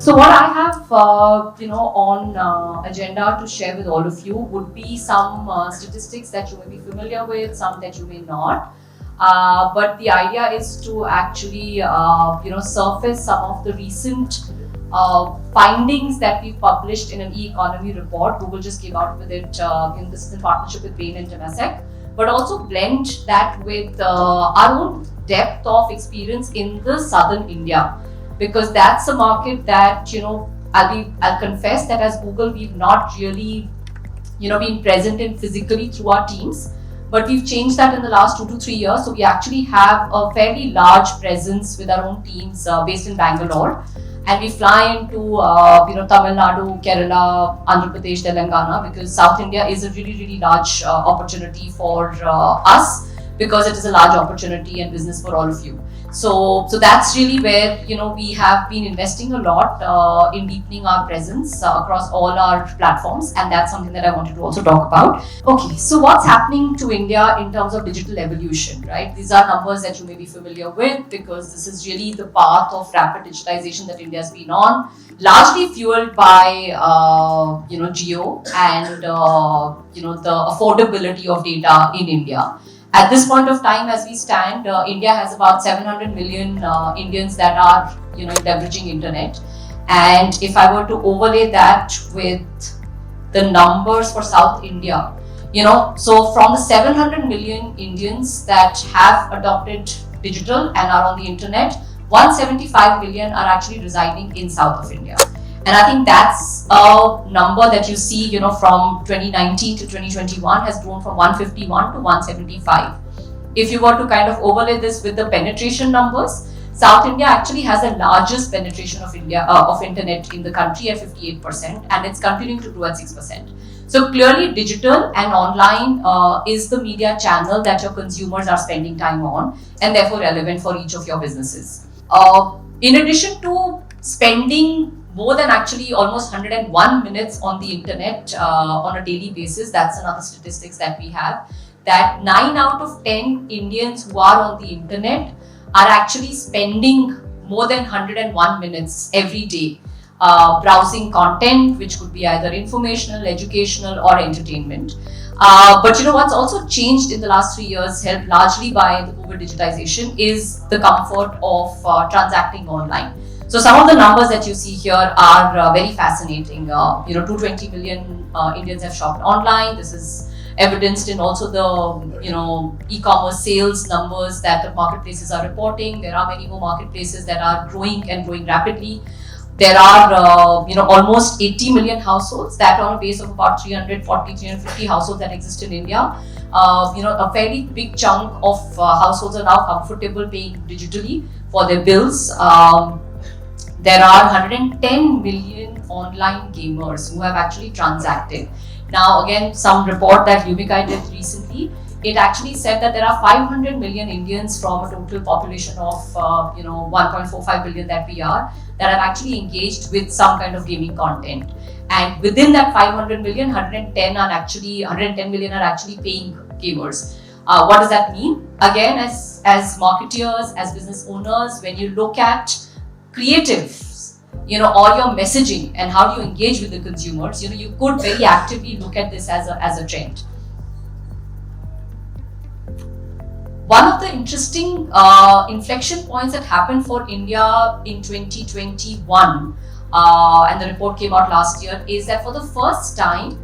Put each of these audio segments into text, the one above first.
So what I have, on agenda to share with all of you would be some statistics that you may be familiar with, some that you may not. But the idea is to actually, surface some of the recent findings that we published in an e-economy report. Google just came out with it. This is in partnership with Bain and Temasek, but also blend that with our own depth of experience in the southern India, because that's a market that I'll confess that as Google we've not really been present in physically through our teams, but we've changed that in the last 2 to 3 years. So we actually have a fairly large presence with our own teams based in Bangalore, and we fly into Tamil Nadu, Kerala, Andhra Pradesh, Telangana, because South India is a really large opportunity for us, because it is a large opportunity and business for all of you. So that's really where we have been investing a lot in deepening our presence across all our platforms, and that's something that I wanted to also talk about. Okay, so what's happening to India in terms of digital evolution, right? These are numbers that you may be familiar with, because this is really the path of rapid digitalization that India has been on, largely fueled by geo and the affordability of data in India. At this point of time, as we stand, India has about 700 million Indians that are, leveraging internet. And if I were to overlay that with the numbers for South India, so from the 700 million Indians that have adopted digital and are on the internet, 175 million are actually residing in South of India. And I think that's a number that you see, from 2019 to 2021 has grown from 151 to 175. If you were to kind of overlay this with the penetration numbers, South India actually has the largest penetration of internet in the country at 58%, and it's continuing to grow at 6%. So clearly, digital and online is the media channel that your consumers are spending time on, and therefore relevant for each of your businesses. In addition to spending more than actually almost 101 minutes on the internet on a daily basis, that's another statistics that we have, that 9 out of 10 Indians who are on the internet are actually spending more than 101 minutes every day browsing content, which could be either informational, educational, or entertainment. But what's also changed in the last 3 years, helped largely by the COVID digitization, is the comfort of transacting online. So some of the numbers that you see here are very fascinating. 220 million Indians have shopped online. This is evidenced in also the e-commerce sales numbers that the marketplaces are reporting. There are many more marketplaces that are growing and growing rapidly. There are almost 80 million households that, on a base of about 350 households that exist in India, a fairly big chunk of households are now comfortable paying digitally for their bills. There are 110 million online gamers who have actually transacted. Now, again, some report that Lumika did recently, it actually said that there are 500 million Indians from a total population of 1.45 billion that we are, that are actually engaged with some kind of gaming content. And within that 500 million, 110 million are actually paying gamers. What does that mean? Again, as marketeers, as business owners, when you look at creatives, or your messaging and how you engage with the consumers, you could very actively look at this as a trend. One of the interesting inflection points that happened for India in 2021, and the report came out last year, is that for the first time,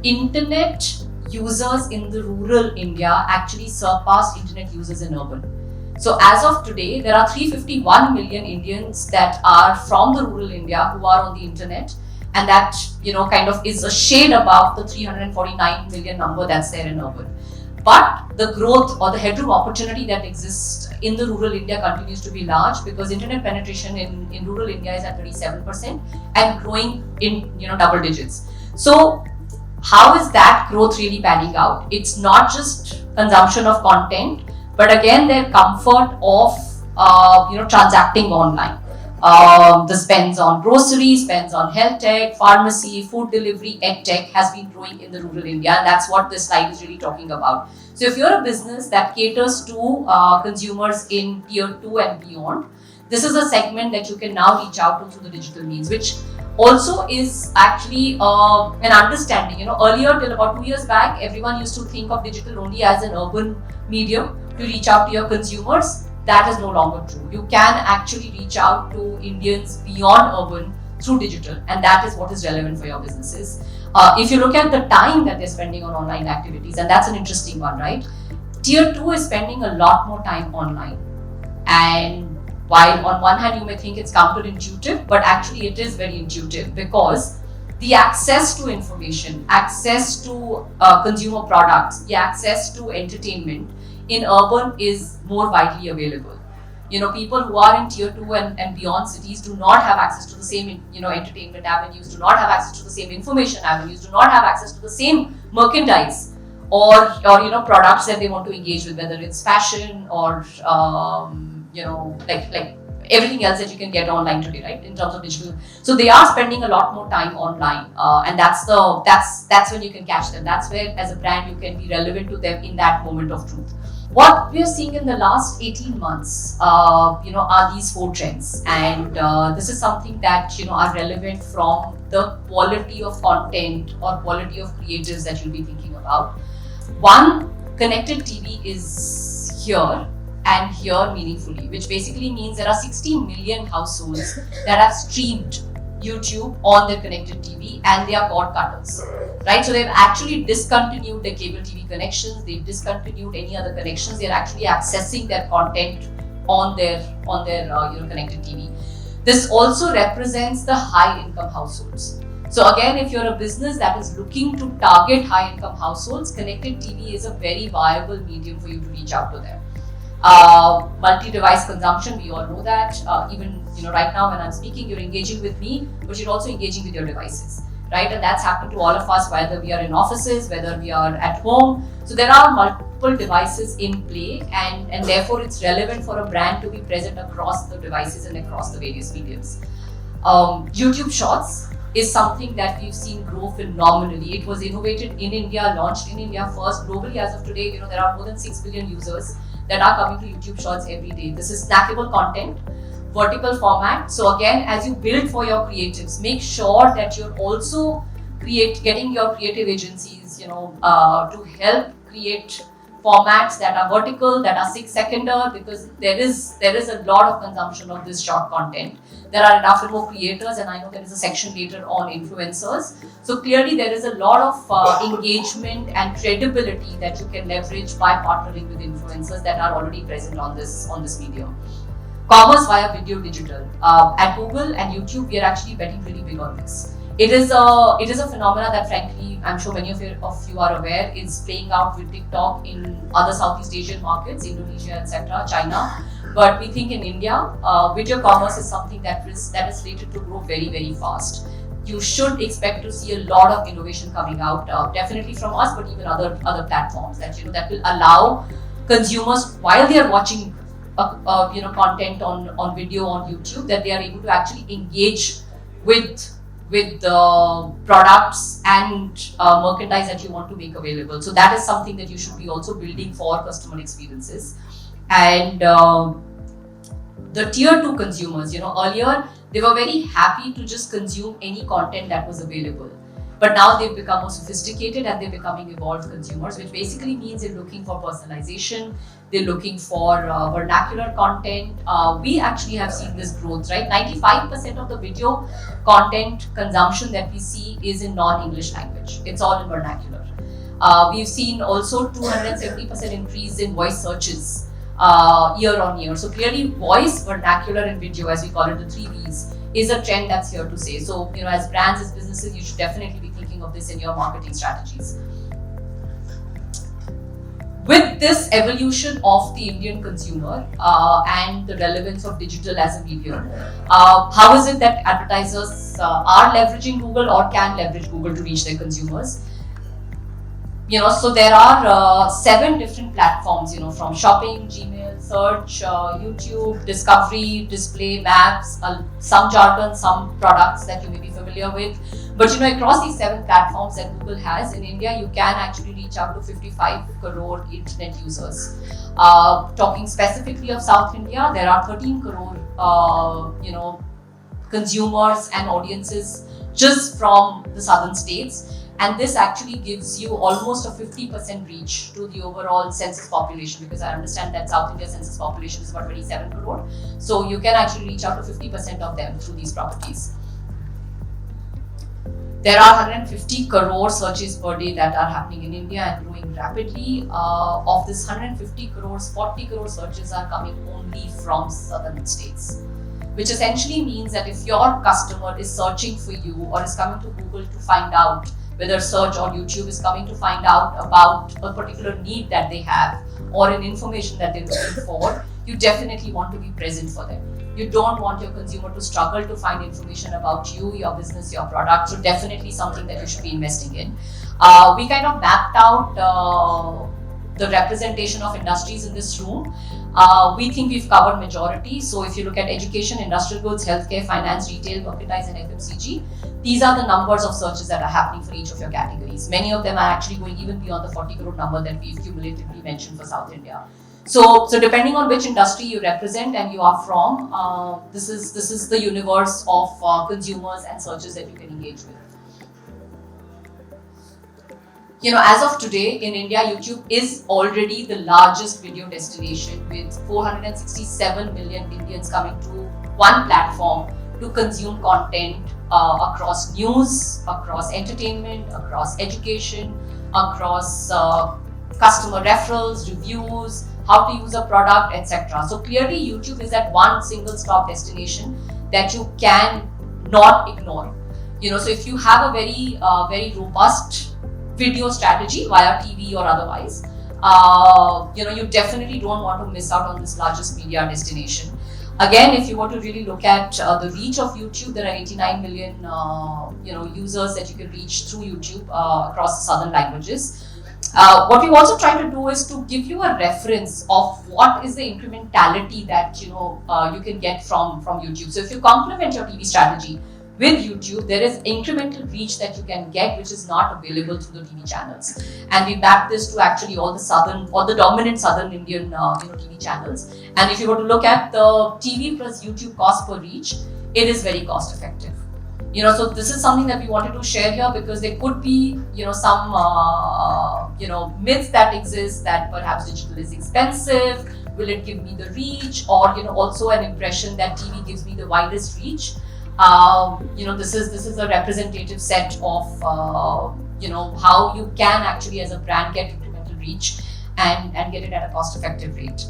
internet users in the rural India actually surpassed internet users in urban. So as of today, there are 351 million Indians that are from the rural India who are on the internet, and that kind of is a shade above the 349 million number that's there in urban. But the growth or the headroom opportunity that exists in the rural India continues to be large, because internet penetration in rural India is at 37% and growing in double digits. So how is that growth really panning out? It's not just consumption of content, but again, their comfort of transacting online. The spends on groceries, spends on health tech, pharmacy, food delivery, ed tech has been growing in the rural India, and that's what this slide is really talking about. So if you're a business that caters to consumers in tier 2 and beyond, This is a segment that you can now reach out to through the digital means, which also is actually an understanding. Earlier, till about 2 years back, everyone used to think of digital only as an urban medium to reach out to your consumers. That is no longer true. You can actually reach out to Indians beyond urban through digital, and that is what is relevant for your businesses. If you look at the time that they're spending on online activities, and that's an interesting one, right? Tier 2 is spending a lot more time online. And while on one hand you may think it's counterintuitive, but actually it is very intuitive, because the access to information, access to consumer products, the access to entertainment in urban is more widely available. People who are in tier 2 and beyond cities do not have access to the same, entertainment avenues, do not have access to the same information avenues, do not have access to the same merchandise or products that they want to engage with, whether it's fashion or like everything else that you can get online today, right? In terms of digital, so they are spending a lot more time online, and that's when you can catch them. That's where, as a brand, you can be relevant to them in that moment of truth. What we are seeing in the last 18 months, are these 4 trends, and this is something that are relevant from the quality of content or quality of creatives that you'll be thinking about. One, connected TV is here and here meaningfully, which basically means there are 60 million households that have streamed YouTube on their connected TV, and they are cord cutters, right? So they've actually discontinued their cable TV connections, they've discontinued any other connections, they're actually accessing their content on their connected TV. This also represents the high income households. So again, if you're a business that is looking to target high income households, connected TV is a very viable medium for you to reach out to them. Multi-device consumption, we all know that. Even right now when I'm speaking, you're engaging with me, but you're also engaging with your devices, right? And that's happened to all of us, whether we are in offices, whether we are at home. So there are multiple devices in play, and therefore it's relevant for a brand to be present across the devices and across the various mediums. YouTube Shorts is something that we've seen grow phenomenally. It was innovated in India, launched in India first. Globally, as of today, there are more than 6 billion users that are coming to YouTube Shorts every day. This is snackable content, vertical format. So again, as you build for your creatives, make sure that you're also getting your creative agencies, to help create formats that are vertical, that are 6-seconder, because there is a lot of consumption of this short content. There are enough and more creators, and I know there is a section later on influencers. So clearly there is a lot of engagement and credibility that you can leverage by partnering with influencers that are already present on this medium. Commerce via video digital. At Google and YouTube, we are actually betting really big on this. It is a phenomena that, frankly, I'm sure many of you are aware, is playing out with TikTok in other Southeast Asian markets, Indonesia, etc., China. But we think in India, video commerce is something that is slated to grow very, very fast. You should expect to see a lot of innovation coming out, definitely from us, but even other platforms that will allow consumers, while they are watching content on video on YouTube, that they are able to actually engage with the products and merchandise that you want to make available. So that is something that you should be also building for customer experiences. And the tier 2 consumers, earlier they were very happy to just consume any content that was available. But now they've become more sophisticated and they're becoming evolved consumers, which basically means they're looking for personalization, they're looking for vernacular content. We actually have seen this growth, right? 95% of the video content consumption that we see is in non-English language. It's all in vernacular. We've seen also 270% increase in voice searches year on year. So clearly voice, vernacular and video, as we call it, the 3 Vs, is a trend that's here to stay. So, as brands, as businesses, you should definitely be thinking of this in your marketing strategies. With this evolution of the Indian consumer and the relevance of digital as a medium, how is it that advertisers are leveraging Google or can leverage Google to reach their consumers? So there are 7 different platforms, from shopping, Gmail, search, YouTube, discovery, display, maps, some jargon, some products that you may be familiar with. But across these 7 platforms that Google has in India, you can actually reach out to 55 crore internet users. Talking specifically of South India, there are 13 crore consumers and audiences just from the southern states. And this actually gives you almost a 50% reach to the overall census population, because I understand that South India census population is about 27 crore. So you can actually reach out to 50% of them through these properties. There are 150 crore searches per day that are happening in India and growing rapidly. Of this 150 crores, 40 crore searches are coming only from southern states, which essentially means that if your customer is searching for you or is coming to Google to find out, whether search or YouTube is coming to find out about a particular need that they have or an information that they're looking for, you definitely want to be present for them. You don't want your consumer to struggle to find information about you, your business, your product. So definitely something that you should be investing in. We kind of mapped out the representation of industries in this room. We think we've covered majority. So if you look at education, industrial goods, healthcare, finance, retail, merchandise, and FMCG, these are the numbers of searches that are happening for each of your categories. Many of them are actually going even beyond the 40 crore number that we've cumulatively mentioned for South India. So depending on which industry you represent and you are from, this is the universe of consumers and searches that you can engage with. As of today in India, YouTube is already the largest video destination, with 467 million Indians coming to one platform to consume content across news, across entertainment, across education, across customer referrals, reviews, how to use a product, etc. So clearly YouTube is that one single stop destination that you can not ignore. So if you have a very robust video strategy via TV or otherwise, you definitely don't want to miss out on this largest media destination. Again, if you want to really look at the reach of YouTube, there are 89 million users that you can reach through YouTube across the southern languages. What we also try to do is to give you a reference of what is the incrementality that you can get from YouTube. So if you complement your TV strategy with YouTube, there is incremental reach that you can get, which is not available through the TV channels. And we map this to actually all the southern or the dominant southern Indian TV channels. And if you were to look at the TV plus YouTube cost per reach, it is very cost effective. So this is something that we wanted to share here, because there could be some myths that exist that perhaps digital is expensive. Will it give me the reach? Or also an impression that TV gives me the widest reach. This is a representative set of how you can actually as a brand get incremental reach and get it at a cost-effective rate.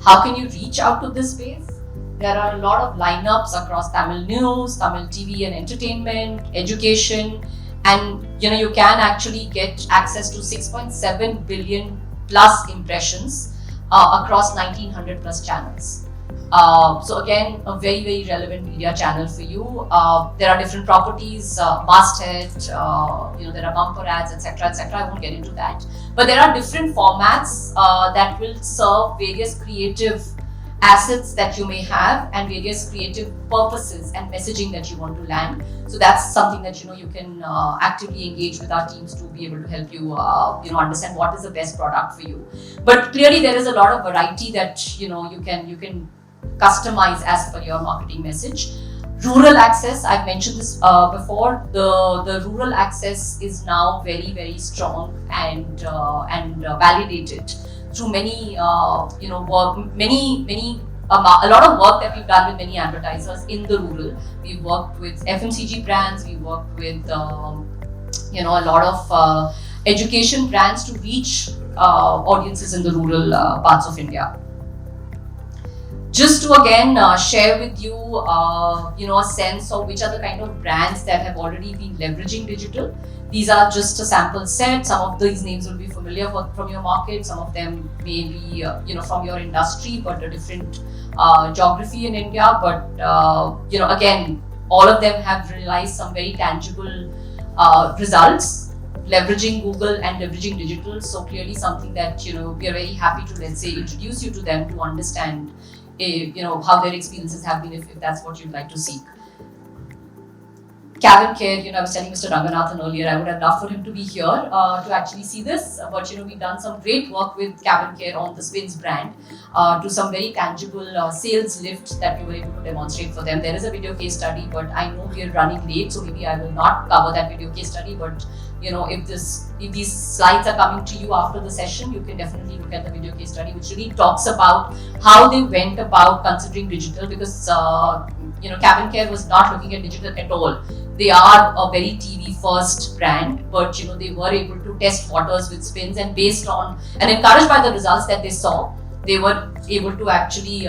How can you reach out to this space? There are a lot of lineups across Tamil news, Tamil TV and entertainment, education, and you can actually get access to 6.7 billion plus impressions across 1900 plus channels. So again, a very relevant media channel for you. There are different properties, masthead, there are bumper ads, etc. I won't get into that. But there are different formats that will serve various creative assets that you may have and various creative purposes and messaging that you want to land. So that's something that you can actively engage with our teams to be able to help you understand what is the best product for you. But clearly there is a lot of variety that you can customize as per your marketing message. Rural access, I've mentioned this before. The rural access is now very strong and validated through many work, a lot of work that we've done with many advertisers in the rural. We've worked with FMCG brands, we've worked with a lot of education brands to reach audiences in the rural parts of India. Just to again share with you, a sense of which are the kind of brands that have already been leveraging digital. These are just a sample set. Some of these names will be familiar from your market. Some of them may be, from your industry, but a different geography in India. But again, all of them have realized some very tangible results, leveraging Google and leveraging digital. So clearly, something that we are very happy to introduce you to them to understand. How their experiences have been, if that's what you'd like to seek. Kevin Care, I was telling Mr. Ranganathan earlier, I would have loved for him to be here to actually see this. But we've done some great work with Kevin Care on the Swins brand to some very tangible sales lift that we were able to demonstrate for them. There is a video case study, but I know we are running late, so maybe I will not cover that video case study. But if these slides are coming to you after the session, you can definitely look at the video case study, which really talks about how they went about considering digital, because Kevin Care was not looking at digital at all. They are a very TV first brand, but they were able to test waters with Spins, and based on and encouraged by the results that they saw, they were able to actually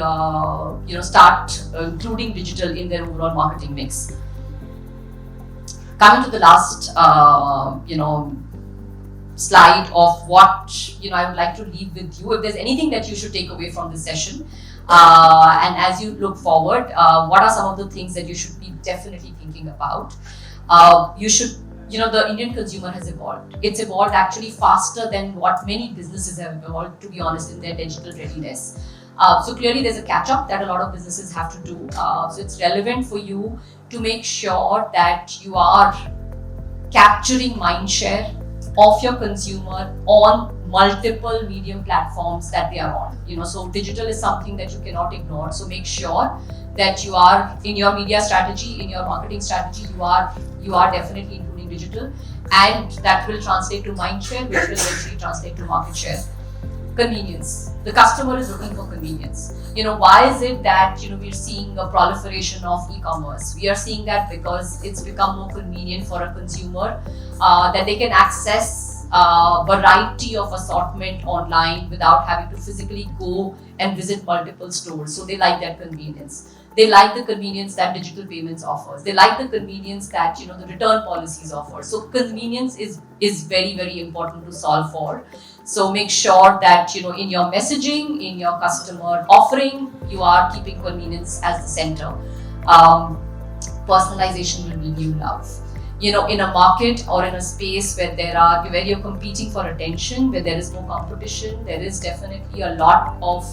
start including digital in their overall marketing mix. Coming to the last slide of what I would like to leave with you. If there's anything that you should take away from this session, and as you look forward, what are some of the things that you should be definitely thinking about? The Indian consumer has evolved. It's evolved actually faster than what many businesses have evolved, to be honest, in their digital readiness. So clearly there's a catch up that a lot of businesses have to do. So it's relevant for you to make sure that you are capturing mind share of your consumer on multiple medium platforms that they are on. So digital is something that you cannot ignore. So make sure that you are in your media strategy, in your marketing strategy, you are definitely including digital, and that will translate to mind share, which will eventually translate to market share. Convenience. The customer is looking for convenience. Why is it that we're seeing a proliferation of e-commerce? We are seeing that because it's become more convenient for a consumer that they can access a variety of assortment online without having to physically go and visit multiple stores. So they like that convenience. They like the convenience that digital payments offers. They like the convenience that the return policies offer. So convenience is very, very important to solve for. So make sure that in your messaging, in your customer offering, you are keeping convenience as the center. Personalization will bring you love. In a market or in a space where you're competing for attention, where there is more competition, there is definitely a lot of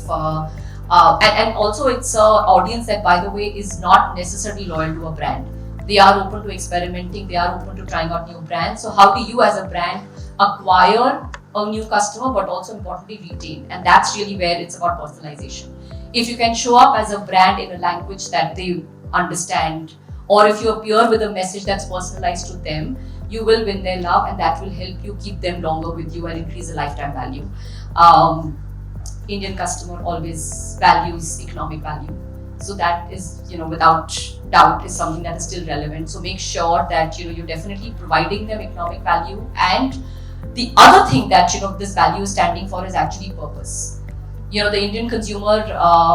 and also it's an audience that, by the way, is not necessarily loyal to a brand. They are open to experimenting, they are open to trying out new brands. So how do you as a brand acquire a new customer, but also importantly retain? And that's really where it's about personalization. If you can show up as a brand in a language that they understand, or if you appear with a message that's personalized to them, you will win their love, and that will help you keep them longer with you and increase the lifetime value. Indian customer always values economic value. So that is, without doubt, is something that is still relevant. So make sure that, you're definitely providing them economic value. And the other thing that, this value is standing for is actually purpose. The Indian consumer,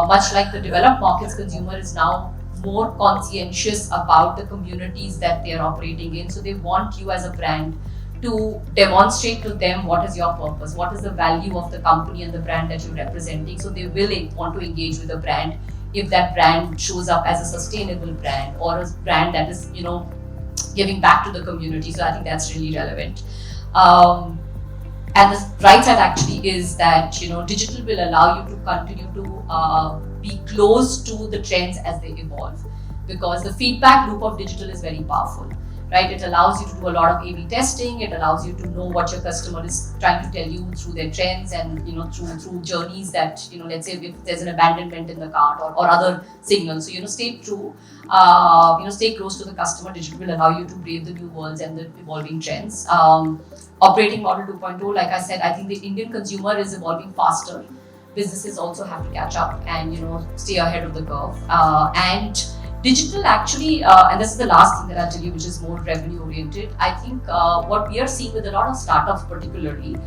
much like the developed markets consumer, is now more conscientious about the communities that they are operating in. So they want you as a brand to demonstrate to them what is your purpose, what is the value of the company and the brand that you're representing. So they will want to engage with the brand if that brand shows up as a sustainable brand or a brand that is, giving back to the community. So I think that's really relevant. And the right side actually is that, digital will allow you to continue to be close to the trends as they evolve, because the feedback loop of digital is very powerful. Right? It allows you to do a lot of A/B testing. It allows you to know what your customer is trying to tell you through their trends and through journeys that let's say if there's an abandonment in the cart or other signals. So stay true, stay close to the customer. Digital will allow you to brave the new worlds and the evolving trends. Operating model 2.0, like I said, I think the Indian consumer is evolving faster. Businesses also have to catch up and stay ahead of the curve. And digital actually, and this is the last thing that I'll tell you, which is more revenue oriented. I think what we are seeing with a lot of startups particularly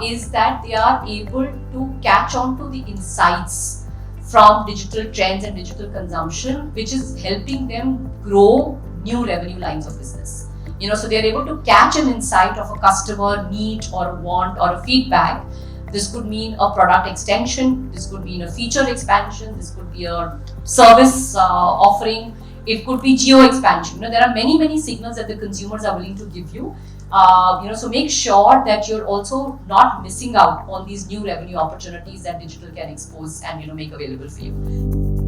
is that they are able to catch on to the insights from digital trends and digital consumption, which is helping them grow new revenue lines of business. So they are able to catch an insight of a customer need or a want or a feedback. This could mean a product extension, this could mean a feature expansion, this could be a service offering, it could be geo expansion. There are many signals that the consumers are willing to give you. So make sure that you're also not missing out on these new revenue opportunities that digital can expose and make available for you.